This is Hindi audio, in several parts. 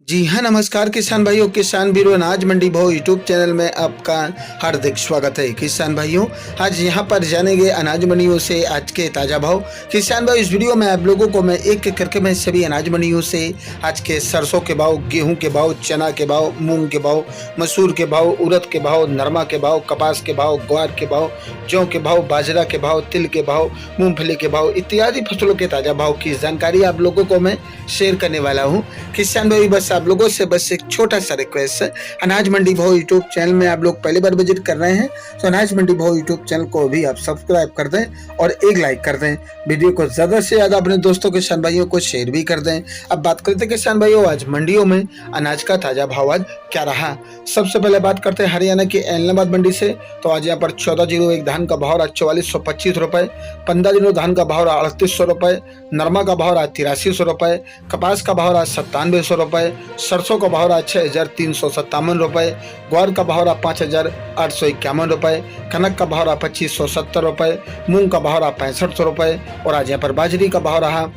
जी हाँ, नमस्कार किसान भाइयों, किसान वीरों, अनाज मंडी भाव यूट्यूब चैनल में आपका हार्दिक स्वागत है। किसान भाइयों, आज यहाँ पर जानेंगे अनाज मंडियों से आज के ताज़ा भाव। किसान भाई, इस वीडियो में आप लोगों को मैं एक एक करके मैं सभी अनाज मंडियों से आज के सरसों के भाव, गेहूं के भाव, चना के भाव, मूंग के भाव, मसूर के भाव, उड़द के भाव, नरमा के भाव, कपास के भाव, ग्वार के भाव, जौ के भाव, बाजरा के भाव, तिल के भाव, मूंगफली के भाव इत्यादि फसलों के ताज़ा भाव की जानकारी आप लोगों को मैं शेयर करने वाला हूँ। किसान भाई, बस आप लोगों से बस एक छोटा सा रिक्वेस्ट है, अनाज मंडी भाव यूट्यूब चैनल में आप लोग पहली बार विजिट कर रहे हैं तो अनाज मंडी भाव यूट्यूब चैनल को भी आप सब्सक्राइब कर दें और एक लाइक कर दें। वीडियो को ज्यादा से ज्यादा अपने दोस्तों किसान भाइयों को शेयर भी कर दें। अब बात करते हैं किसान भाइयों, आज मंडियों में अनाज का ताजा भाव आज क्या रहा। सबसे पहले बात करते हैं हरियाणा की ऐलनाबाद मंडी से। तो आज यहाँ पर 1401 धान का भाव रहा 4425 रुपए, 15 दिनों धान का भाव रहा 3800 रुपए, नरमा का भाव रहा 8300 रुपए, कपास का भाव रहा 9700 रुपए, सरसों का भाव रहा 6357 रुपए, ग्वार का भाव रहा 5851 रुपए, कनक का भाव रहा 2570 रुपए, मूंग का भाव रहा 6500 रुपए और आज यहाँ पर बाजरी का भाव रहा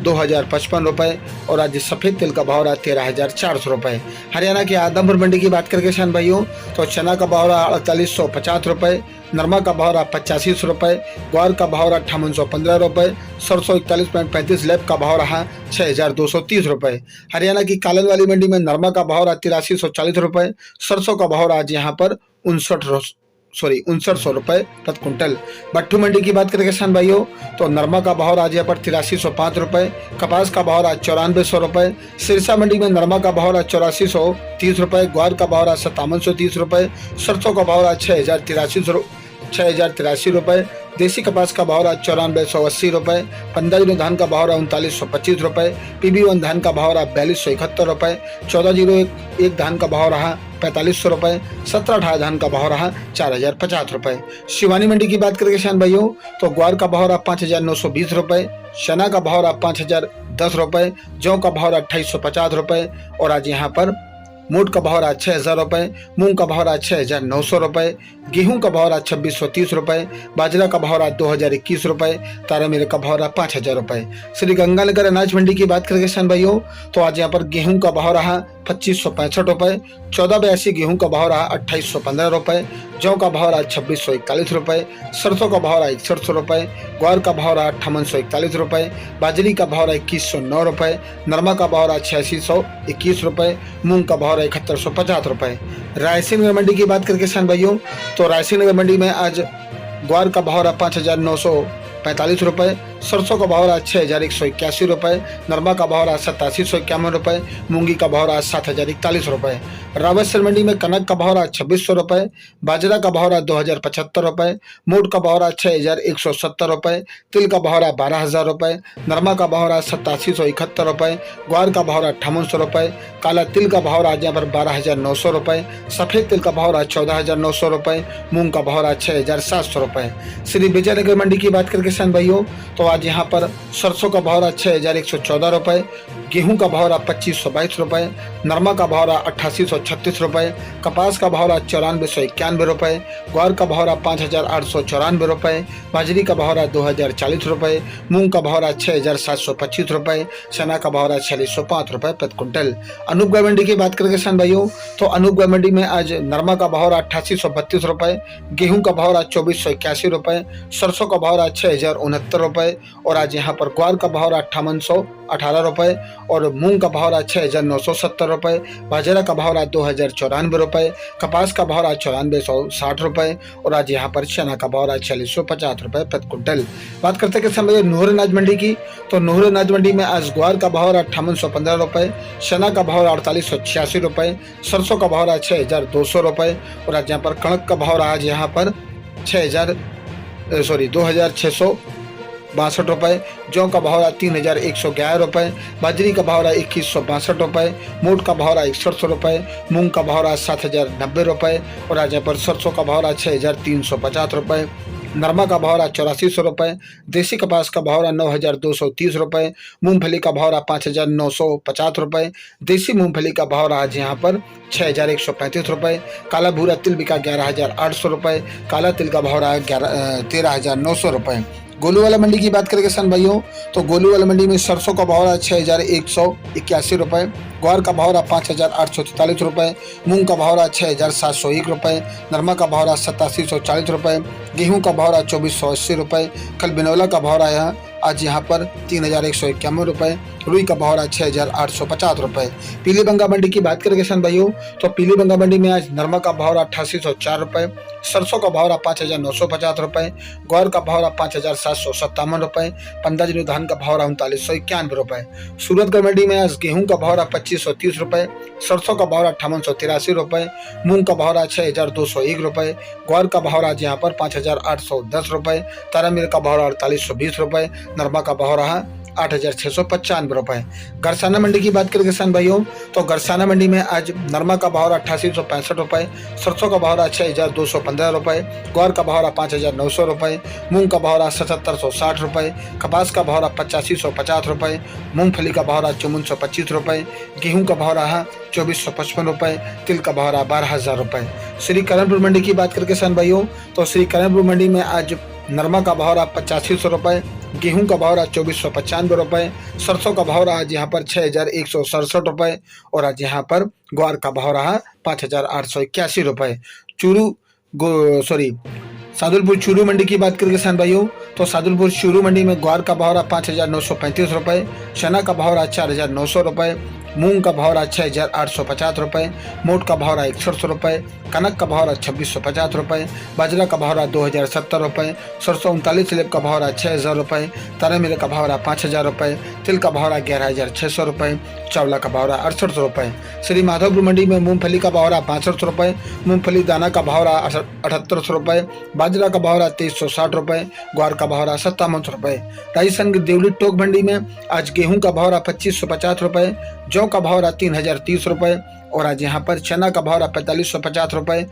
2055 रुपए और आज सफेद तिल का भाव रहा 13400 रुपए। हरियाणा की आदमपुर मंडी की बात करके किसान भाइयों, तो चना का भाव रहा 4850 रुपए, नरमा का भाव रहा 8500 रुपए, ग्वार का भाव रहा 5815 रुपए, सरसों 41.35 लैब का भाव रहा 6230 रुपए। हरियाणा की कालन वाली मंडी में नरमा का भाव रहा 8340 रुपए, सरसों का भाव रहा आज यहाँ पर 6900 रुपए प्रति क्विंटल। बट्टू मंडी की बात करें किसान भाइयों, तो नरमा का भाव आज यहाँ पर 8305 रुपए, कपास का भाव रहा 9400 रुपए, सिरसा मंडी में नरमा का भाव रहा 8430 रुपए, ग्वार का भाव रहा 5730 रुपए, सरसों का भाव रहा 6083 रुपए, देसी कपास का भाव रहा 9480 रुपए, 15 दिनों धान का भाव रहा 3925 रुपए, PB1 धान का भाव रहा 4271 रुपए, 1401 धान का भाव रहा 4500 रुपए, 1718 धान का भाव रहा 4050 रुपए। शिवानी मंडी की बात करें किसान भाइयों, तो ग्वार का भाव रहा 5920 रुपए, चना का भाव रहा 5010 रुपए, जौ का भाव रहा 2850 रुपए और आज यहाँ पर मोट का भाव रहा 6000 रुपए, मूंग का भाव रहा 6900 रुपए, गेहूं का भाव रहा 2630 रुपए, बाजरा का भाव रहा 2021 रुपए, तारामीरा का भाव रहा 5000 रुपए। श्री गंगानगर अनाज मंडी की बात करें किसान भाइयों, तो आज यहाँ पर गेहूं का भाव रहा 2565 रुपए, 1482 गेहूं का भाव रहा 2815 रुपए, जौ का भाव रहा 2641 रुपए, सरसों का भाव रहा 6100 रुपए, ग्वार का भाव रहा 5841 रुपए, बाजरी का भाव रहा 2109 रुपए, नरमा का भाव रहा 8621 रुपए, मूंग का भाव रहा 7150 रुपए। रायसेन मंडी की बात करें किसान भाइयों, तो रायसेन मंडी में आज ग्वार का भाव रहा 5945 रुपए, सरसों का भाव रहा 6181 रुपए, नरमा का भाव रहा 8751 रुपए, मूंगी का भाव रहा 7041 रुपए। रावतसर मंडी में कनक का भाव रहा 2600 रुपए, बाजरा का भाव रहा 2075 रुपए, मोट का भाव रहा 6170 रुपए, तिल का भाव रहा 12000 रुपए, नरमा का भाव रहा 8771 रुपए, ग्वार का भाव रहा 5800 रुपए, काला तिल का भाव रहा यहाँ पर 12900 रुपए, सफेद तिल का भाव रहा 14900 रुपए, मूंग का भाव रहा 6700 रुपए। श्री विजयनगर मंडी की बात करें किसान भाइयों, तो आज यहाँ पर सरसों का भाव रहा 6114 रुपए, गेहूं का भाव रहा 2522 रुपए, नरमा का भाव रहा 8836 रुपए, कपास का भाव रहा 9491 रुपए, ग्वार का भाव रहा 5894 रुपए, बाजरी का भाव रहा 2040 रुपए, मूंग का भाव रहा 6725 रुपए, चना का भाव रहा 4605 रुपए प्रति क्विंटल। अनूपगढ़ मंडी की बात करें किसान भाइयों, तो अनूपगढ़ मंडी में आज नरमा का भाव रहा 8832 रुपए, गेहूं का भाव रहा 2481 रुपए, सरसों का भाव रहा 6069 रुपए और आज यहाँ पर ग्वार का भाव रहा 5818 रुपए और मूंग का भाव रहा 6970 रुपए, बाजरा का भाव रहा 2094 रुपए, कपास का भाव रहा 9460 रुपए और आज यहाँ पर चना का भाव रहा 4650 रुपए प्रति क्विंटल। बात करते हैं किसान भाई नूर अनाज मंडी की, तो नूर अनाज मंडी में आज ग्वार का भाव रहा 5815 रुपए, चना का भाव रहा 4886 रुपए, सरसों का भाव रहा 6200 रुपए और आज यहाँ पर कणक का भाव रहा आज यहाँ पर 2662 रुपए, जौ का भाव रहा 3111 रुपए, बाजरी का भाव रहा 2162 रुपए, मोट का भाव रहा 6100 रुपए, मूंग का भाव रहा 7090 रुपए और आज यहाँ पर सरसों का भाव रहा 6350 रुपए, नरमा का भाव रहा 8400 रुपए, देसी कपास का भाव रहा 9230 रुपए, मूंगफली का भाव रहा 5950 रुपए, देसी मूंगफली का भाव रहा आज यहाँ पर 6135 रुपए, काला भूरा तिल बिका 11800 रुपए, काला तिल का भाव रहा 13900 रुपए। गोलूवाला मंडी की बात करें किसान भाइयों तो गोलूवाला मंडी में सरसों का भाव रहा 6,181 रुपए, ग्वार का भाव रहा 5,843 रुपए, मूंग का भाव रहा 6,701 रुपए, नरमा का भाव रहा 8740 रुपए, गेहूं का भाव रहा 2,480 रुपए, कल बिनौला का भाव रहा आज यहाँ पर 3,151 रुपए, रुई का भाव रहा 6,850 रुपए। पीली बंगा मंडी की बात करें किसान भाइयों तो पीली बंगा मंडी में आज नरमा का भाव रहा 8804 रुपए, सरसों का भाव रहा 5,950 रुपए, ग्वार का भाव रहा 5,757 रुपए, 15 किलो धान का भाव रहा 3991 रुपए। सूरतगढ़ मंडी में आज गेहूं का भाव रहा 2530 रुपए, सरसों का भाव रहा 5883 रुपए, मूंग का भाव रहा 6,201 रुपए, ग्वार का भाव रहा यहाँ पर 5,810 रुपए, तारामीर का भाव रहा 4820 रुपए, नरमा का भाव रहा 8,695 रुपए। गरसाना मंडी की बात करें किसान भाइयों तो गरसाना मंडी में आज नरमा का भाव रहा 8865 रुपए, सरसों का भाव रहा 6,215 रुपए, ग्वार का भाव रहा 5,900 रुपए, मूंग का भाव रहा 7760 रुपए, कपास का भाव रहा 8550 रुपए, मूंगफली का भाव रहा 5425 रुपए, गेहूं का भाव रहा 2455 रुपए, तिल का भाव रहा 12,000 रुपए। श्री करणपुर मंडी की बात करें किसान भाइयों तो श्री करणपुर मंडी में आज नरमा का भाव रहा 8500 रुपए, गेहूं का भाव रहा 2495 रुपए, सरसों का भाव रहा आज यहाँ पर 6,167 रुपए और आज यहाँ पर ग्वार का भाव रहा 5,881 रुपए। सादुलपुर चूरू मंडी की बात करें किसान भाइयों तो सादुलपुर चूरू मंडी में ग्वार का भाव रहा 5,935 रुपए, चना का भाव रहा 4,900 रुपए, मूंग का भाव रहा 6,850 रुपए, मोट का भाव रहा 6100 रुपए, कनक का भाव रहा 2,650 रुपए, बाजरा का भाव रहा 2,070 रुपए, सरसों 39 स्लेब का भाव रहा 6,000 रुपए, तारामीरा का भाव रहा 5,000 रुपए, तिल का भाव रहा 11,600 रुपए, चावला का भाव रहा 68 रुपए। श्री माधोपुर मंडी में मूंगफली का भाव रहा 65 रुपए, मूंगफली दाना का भाव रहा 78 रुपए, बाजरा का भाव रहा 2360 रुपए, ग्वार का भाव रहा 57 रुपए। राजस्थान की देवली टोक मंडी में आज गेहूं का भाव रहा 2,550 रुपए, जौ का भाव रहा 3,030 रुपए और आज यहाँ पर चना का भाव रहा 4,550 रुपए,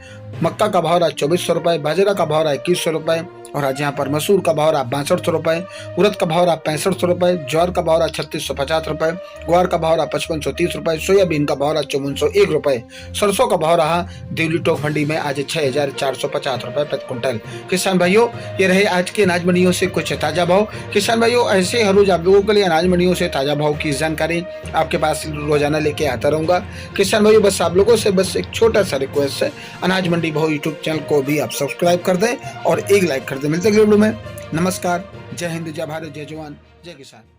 मक्का का भाव रहा 2,400 रुपए, बाजरा का भाव रहा 2,100 रुपए और आज यहाँ पर मसूर का भाव रहा 6200 रुपए, उड़द का भाव रहा 6500 रुपए, ज्वार का भाव रहा 3650 रुपए, ग्वार का भाव रहा 5530 रुपए, सोयाबीन का भाव रहा 5401 रुपए, सरसों का भाव रहा देवली टोक मंडी में आज 6,450 रुपए प्रति क्विंटल। किसान भाइयों ये रहे आज के अनाज मंडियों से कुछ ताजा भाव। किसान भाइयों ऐसे हर रोज आप लोगों के लिए अनाज मंडियों से ताजा भाव की जानकारी आपके पास रोजाना लेके आता रहूंगा। किसान भाइयों बस आप लोगों से बस एक छोटा सा रिक्वेस्ट है, अनाज मंडी भाव यूट्यूब चैनल को भी आप सब्सक्राइब कर दें और एक लाइक कर दें। मिलते हैं अगले वीडियो में। नमस्कार, जय हिंद, जय भारत, जय जवान, जय किसान।